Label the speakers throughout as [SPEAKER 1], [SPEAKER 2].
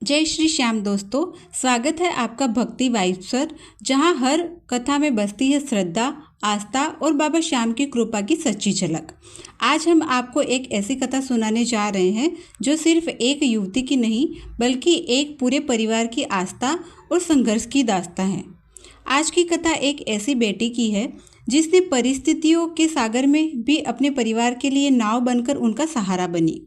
[SPEAKER 1] जय श्री श्याम दोस्तों, स्वागत है आपका भक्ति वाइब्स पर, जहां हर कथा में बसती है श्रद्धा, आस्था और बाबा श्याम की कृपा की सच्ची झलक। आज हम आपको एक ऐसी कथा सुनाने जा रहे हैं जो सिर्फ एक युवती की नहीं बल्कि एक पूरे परिवार की आस्था और संघर्ष की दास्तां है। आज की कथा एक ऐसी बेटी की है जिसने परिस्थितियों के सागर में भी अपने परिवार के लिए नाव बनकर उनका सहारा बनी।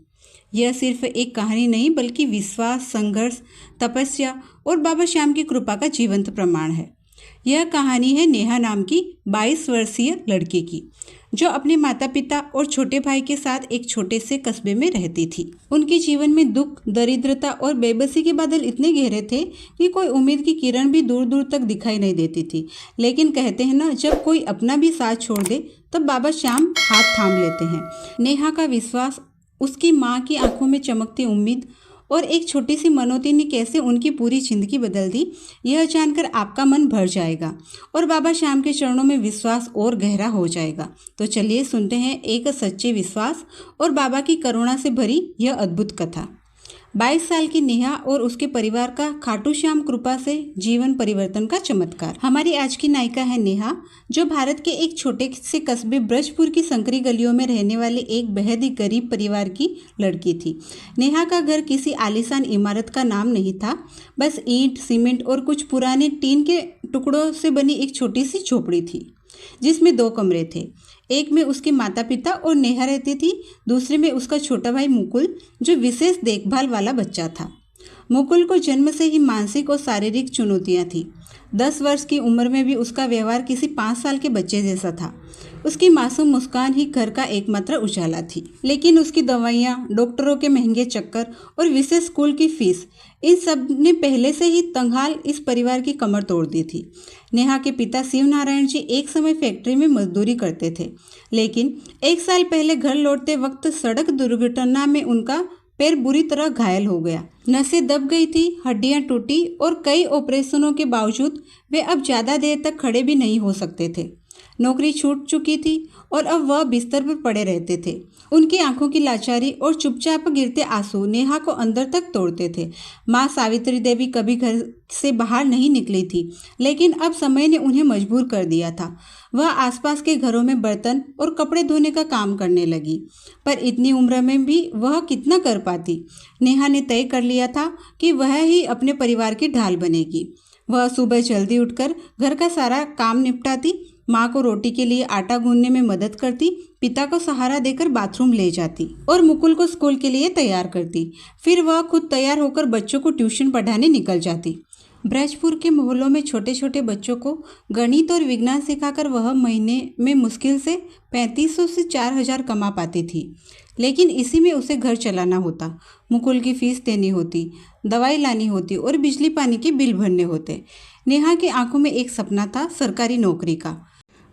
[SPEAKER 1] यह सिर्फ एक कहानी नहीं बल्कि विश्वास, संघर्ष, तपस्या और बाबा श्याम की कृपा का जीवंत प्रमाण है। यह कहानी है नेहा नाम की 22 वर्षीय लड़की की, जो अपने माता पिता और छोटे भाई के साथ एक छोटे से कस्बे में रहती थी। उनके जीवन में दुख, दरिद्रता और बेबसी के बादल इतने गहरे थे कि कोई उम्मीद की किरण भी दूर दूर तक दिखाई नहीं देती थी। लेकिन कहते हैं ना, जब कोई अपना भी साथ छोड़ दे तब बाबा श्याम हाथ थाम लेते हैं। नेहा का विश्वास, उसकी माँ की आंखों में चमकती उम्मीद और एक छोटी सी मनोती ने कैसे उनकी पूरी जिंदगी बदल दी, यह जानकर आपका मन भर जाएगा और बाबा श्याम के चरणों में विश्वास और गहरा हो जाएगा। तो चलिए सुनते हैं एक सच्चे विश्वास और बाबा की करुणा से भरी यह अद्भुत कथा। 22 साल की नेहा और उसके परिवार का खाटू श्याम कृपा से जीवन परिवर्तन का चमत्कार। हमारी आज की नायिका है नेहा, जो भारत के एक छोटे से कस्बे ब्रजपुर की संकरी गलियों में रहने वाले एक बेहद ही गरीब परिवार की लड़की थी। नेहा का घर किसी आलीशान इमारत का नाम नहीं था, बस ईंट, सीमेंट और कुछ पुराने टीन के टुकड़ों से बनी एक छोटी सी झोपड़ी थी, जिसमें 2 कमरे थे। एक में उसके माता पिता और नेहा रहती थी, दूसरे में उसका छोटा भाई मुकुल, जो विशेष देखभाल वाला बच्चा था। मुकुल को जन्म से ही मानसिक और शारीरिक चुनौतियां थी। 10 वर्ष की उम्र में भी उसका व्यवहार किसी 5 साल के बच्चे जैसा था। उसकी मासूम मुस्कान ही घर का एकमात्र उजाला थी। लेकिन उसकी दवाइयाँ, डॉक्टरों के महंगे चक्कर और विशेष स्कूल की फीस, इन सब ने पहले से ही तंगहाल इस परिवार की कमर तोड़ दी थी। नेहा के पिता शिव नारायण जी एक समय फैक्ट्री में मजदूरी करते थे, लेकिन 1 साल पहले घर लौटते वक्त सड़क दुर्घटना में उनका पैर बुरी तरह घायल हो गया। नसें दब गई थी, हड्डियां टूटी और कई ऑपरेशनों के बावजूद वे अब ज़्यादा देर तक खड़े भी नहीं हो सकते थे। नौकरी छूट चुकी थी और अब वह बिस्तर पर पड़े रहते थे। उनकी आंखों की लाचारी और चुपचाप गिरते आंसू नेहा को अंदर तक तोड़ते थे। माँ सावित्री देवी कभी घर से बाहर नहीं निकली थी, लेकिन अब समय ने उन्हें मजबूर कर दिया था। वह आसपास के घरों में बर्तन और कपड़े धोने का काम करने लगी, पर इतनी उम्र में भी वह कितना कर पाती। नेहा ने तय कर लिया था कि वह ही अपने परिवार की ढाल बनेगी। वह सुबह जल्दी उठकर घर का सारा काम निपटाती, माँ को रोटी के लिए आटा गूंदने में मदद करती, पिता को सहारा देकर बाथरूम ले जाती और मुकुल को स्कूल के लिए तैयार करती। फिर वह खुद तैयार होकर बच्चों को ट्यूशन पढ़ाने निकल जाती। ब्रजपुर के मोहल्लों में छोटे छोटे बच्चों को गणित और विज्ञान सिखाकर वह महीने में मुश्किल से 3500 से 4000 कमा पाती थी। लेकिन इसी में उसे घर चलाना होता, मुकुल की फीस देनी होती, दवाई लानी होती और बिजली पानी के बिल भरने होते। नेहा की आंखों में एक सपना था, सरकारी नौकरी का।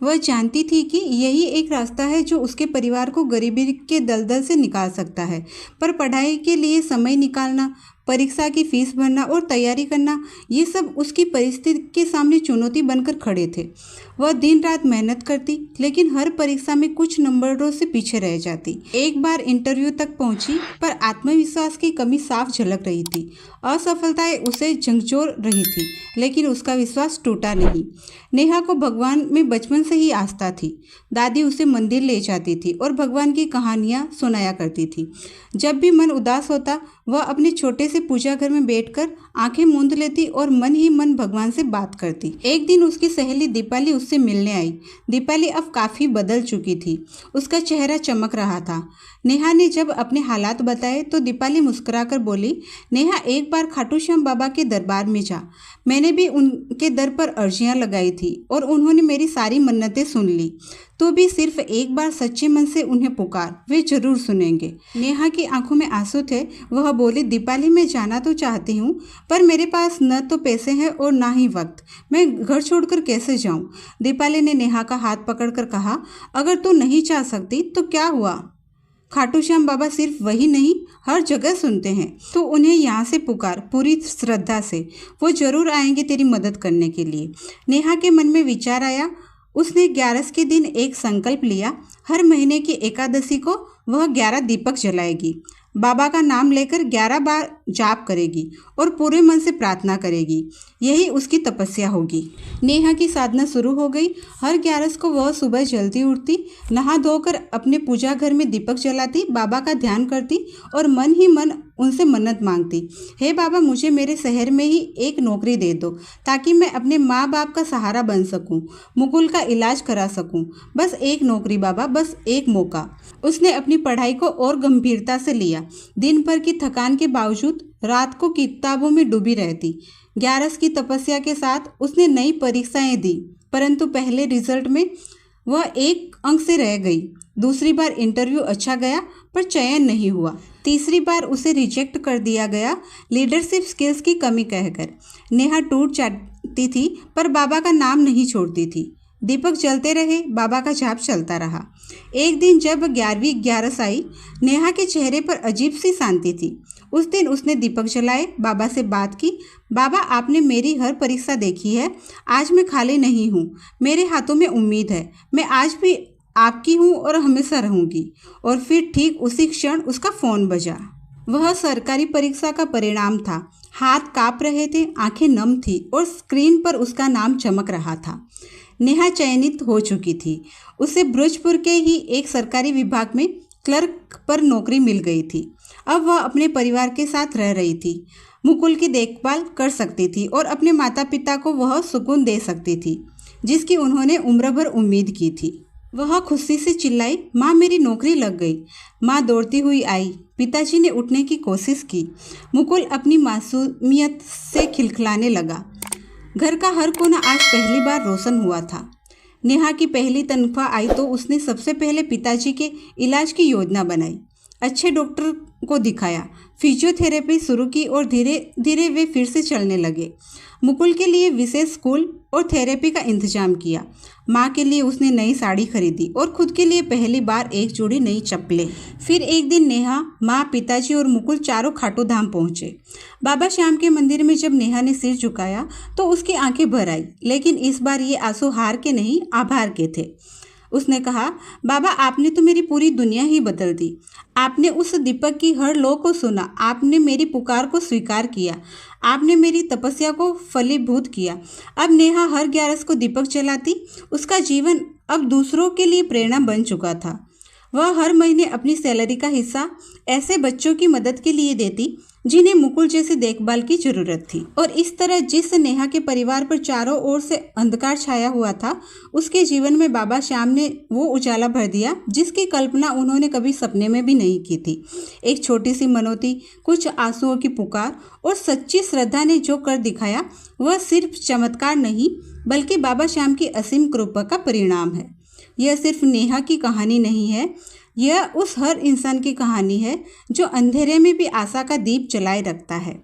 [SPEAKER 1] वह जानती थी कि यही एक रास्ता है जो उसके परिवार को गरीबी के दलदल से निकाल सकता है, पर पढ़ाई के लिए समय निकालना, परीक्षा की फीस भरना और तैयारी करना, ये सब उसकी परिस्थिति के सामने चुनौती बनकर खड़े थे। वह दिन रात मेहनत करती, लेकिन हर परीक्षा में कुछ नंबरों से पीछे रह जाती। एक बार इंटरव्यू तक पहुंची, पर आत्मविश्वास की कमी साफ झलक रही थी। असफलताएं उसे झंझोर रही थी, लेकिन उसका विश्वास टूटा नहीं। नेहा को भगवान में बचपन से ही आस्था थी। दादी उसे मंदिर ले जाती थी और भगवान की कहानियाँ सुनाया करती थी। जब भी मन उदास होता, वह अपने छोटे से पूजा घर में बैठकर आंखें मूंद लेती और मन ही मन भगवान से बात करती। एक दिन उसकी सहेली दीपाली उससे मिलने आई। दीपाली अब काफ़ी बदल चुकी थी, उसका चेहरा चमक रहा था। नेहा ने जब अपने हालात बताए तो दीपाली मुस्कुराकर बोली, नेहा एक बार खाटू श्याम बाबा के दरबार में जा। मैंने भी उनके दर पर अर्जियां लगाई थी और उन्होंने मेरी सारी मन्नतें सुन ली। तो भी सिर्फ एक बार सच्चे मन से उन्हें पुकार, वे जरूर सुनेंगे। नेहा की आंखों में आंसू थे। वह बोली, दीपाली मैं जाना तो चाहती हूँ, पर मेरे पास न तो पैसे हैं और ना ही वक्त। मैं घर छोड़कर कैसे जाऊँ? दीपाली ने नेहा का हाथ पकड़कर कहा, अगर तू नहीं चाह सकती तो क्या हुआ? खाटू श्याम बाबा सिर्फ वही नहीं, हर जगह सुनते हैं। तो उन्हें यहाँ से पुकार, पूरी श्रद्धा से। वो जरूर आएंगे तेरी मदद करने के लिए। नेहा के मन में विचार आया। उसने 11 के दिन एक संकल्प लिया, हर महीने की एकादशी को वह 11 दीपक जलाएगी। बाबा का नाम लेकर 11 बार जाप करेगी और पूरे मन से प्रार्थना करेगी। यही उसकी तपस्या होगी। नेहा की साधना शुरू हो गई। हर 11 को वह सुबह जल्दी उठती, नहा धोकर अपने पूजा घर में दीपक जलाती, बाबा का ध्यान करती और मन ही मन उनसे मन्नत मांगती। हे बाबा, मुझे मेरे शहर में ही एक नौकरी दे दो ताकि मैं अपने माँ बाप का सहारा बन सकूं, मुकुल का इलाज करा सकूं। बस एक नौकरी बाबा, बस एक मौका। उसने अपनी पढ़ाई को और गंभीरता से लिया। दिन भर की थकान के बावजूद रात को किताबों में डूबी रहती। 11 की तपस्या के साथ उसने नई परीक्षाएं दी, परंतु पहले रिजल्ट में वह 1 अंक से रह गई। दूसरी बार इंटरव्यू अच्छा गया पर चयन नहीं हुआ। तीसरी बार उसे रिजेक्ट कर दिया गया लीडरशिप स्किल्स की कमी कहकर। नेहा टूट जाती थी पर बाबा का नाम नहीं छोड़ती थी। दीपक जलते रहे, बाबा का जाप चलता रहा। एक दिन जब 11वीं 11 आई, नेहा के चेहरे पर अजीब सी शांति थी। उस दिन उसने दीपक जलाए, बाबा से बात की। बाबा, आपने मेरी हर परीक्षा देखी है, आज मैं खाली नहीं हूँ, मेरे हाथों में उम्मीद है, मैं आज भी आपकी हूँ और हमेशा रहूँगी। और फिर ठीक उसी क्षण उसका फ़ोन बजा। वह सरकारी परीक्षा का परिणाम था। हाथ काँप रहे थे, आंखें नम थी और स्क्रीन पर उसका नाम चमक रहा था। नेहा चयनित हो चुकी थी। उसे भोजपुर के ही एक सरकारी विभाग में क्लर्क पर नौकरी मिल गई थी। अब वह अपने परिवार के साथ रह रही थी, मुकुल की देखभाल कर सकती थी और अपने माता पिता को वह सुकून दे सकती थी जिसकी उन्होंने उम्र भर उम्मीद की थी। वह खुशी से चिल्लाई, माँ, मेरी नौकरी लग गई। माँ दौड़ती हुई आई। पिताजी ने उठने की कोशिश की। मुकुल अपनी मासूमियत से खिलखिलाने लगा। घर का हर कोना आज पहली बार रोशन हुआ था। नेहा की पहली तनख्वाह आई तो उसने सबसे पहले पिताजी के इलाज की योजना बनाई, अच्छे डॉक्टर को दिखाया, फिजियोथेरेपी शुरू की और धीरे धीरे वे फिर से चलने लगे। मुकुल के लिए विशेष स्कूल और थेरेपी का इंतजाम किया। माँ के लिए उसने नई साड़ी खरीदी और खुद के लिए पहली बार एक जोड़ी नई चप्पलें। फिर एक दिन नेहा, माँ, पिताजी और मुकुल चारों खाटू धाम पहुँचे। बाबा श्याम के मंदिर में जब नेहा ने सिर झुकाया तो उसकी आंखें भर आई, लेकिन इस बार ये आंसू हार के नहीं, आभार के थे। उसने कहा, बाबा, आपने तो मेरी पूरी दुनिया ही बदल दी। आपने उस दीपक की हर लो को सुना, आपने मेरी पुकार को स्वीकार किया, आपने मेरी तपस्या को फलीभूत किया। अब नेहा हर 11 को दीपक जलाती। उसका जीवन अब दूसरों के लिए प्रेरणा बन चुका था। वह हर महीने अपनी सैलरी का हिस्सा ऐसे बच्चों की मदद के लिए देती जिन्हें मुकुल जैसी देखभाल की जरूरत थी। और इस तरह जिस नेहा के परिवार पर चारों ओर से अंधकार छाया हुआ था, उसके जीवन में बाबा श्याम ने वो उजाला भर दिया जिसकी कल्पना उन्होंने कभी सपने में भी नहीं की थी। एक छोटी सी मनौती, कुछ आंसुओं की पुकार और सच्ची श्रद्धा ने जो कर दिखाया, वह सिर्फ चमत्कार नहीं बल्कि बाबा श्याम की असीम कृपा का परिणाम है। यह सिर्फ नेहा की कहानी नहीं है, यह उस हर इंसान की कहानी है जो अंधेरे में भी आशा का दीप जलाए रखता है।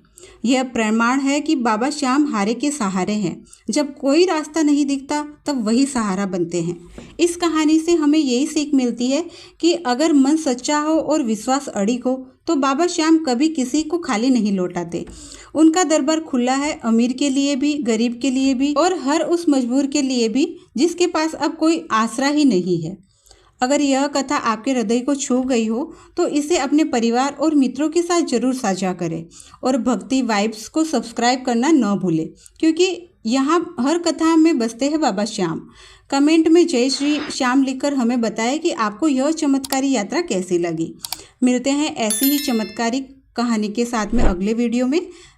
[SPEAKER 1] यह प्रमाण है कि बाबा श्याम हारे के सहारे हैं। जब कोई रास्ता नहीं दिखता तब वही सहारा बनते हैं। इस कहानी से हमें यही सीख मिलती है कि अगर मन सच्चा हो और विश्वास अड़िग हो तो बाबा श्याम कभी किसी को खाली नहीं लौटाते। उनका दरबार खुला है, अमीर के लिए भी, गरीब के लिए भी और हर उस मजबूर के लिए भी जिसके पास अब कोई आसरा ही नहीं है। अगर यह कथा आपके हृदय को छू गई हो तो इसे अपने परिवार और मित्रों के साथ जरूर साझा करें और भक्ति वाइब्स को सब्सक्राइब करना न भूलें, क्योंकि यहाँ हर कथा में बसते हैं बाबा श्याम। कमेंट में जय श्री श्याम लिखकर हमें बताएं कि आपको यह चमत्कारी यात्रा कैसी लगी। मिलते हैं ऐसी ही चमत्कारी कहानी के साथ में अगले वीडियो में।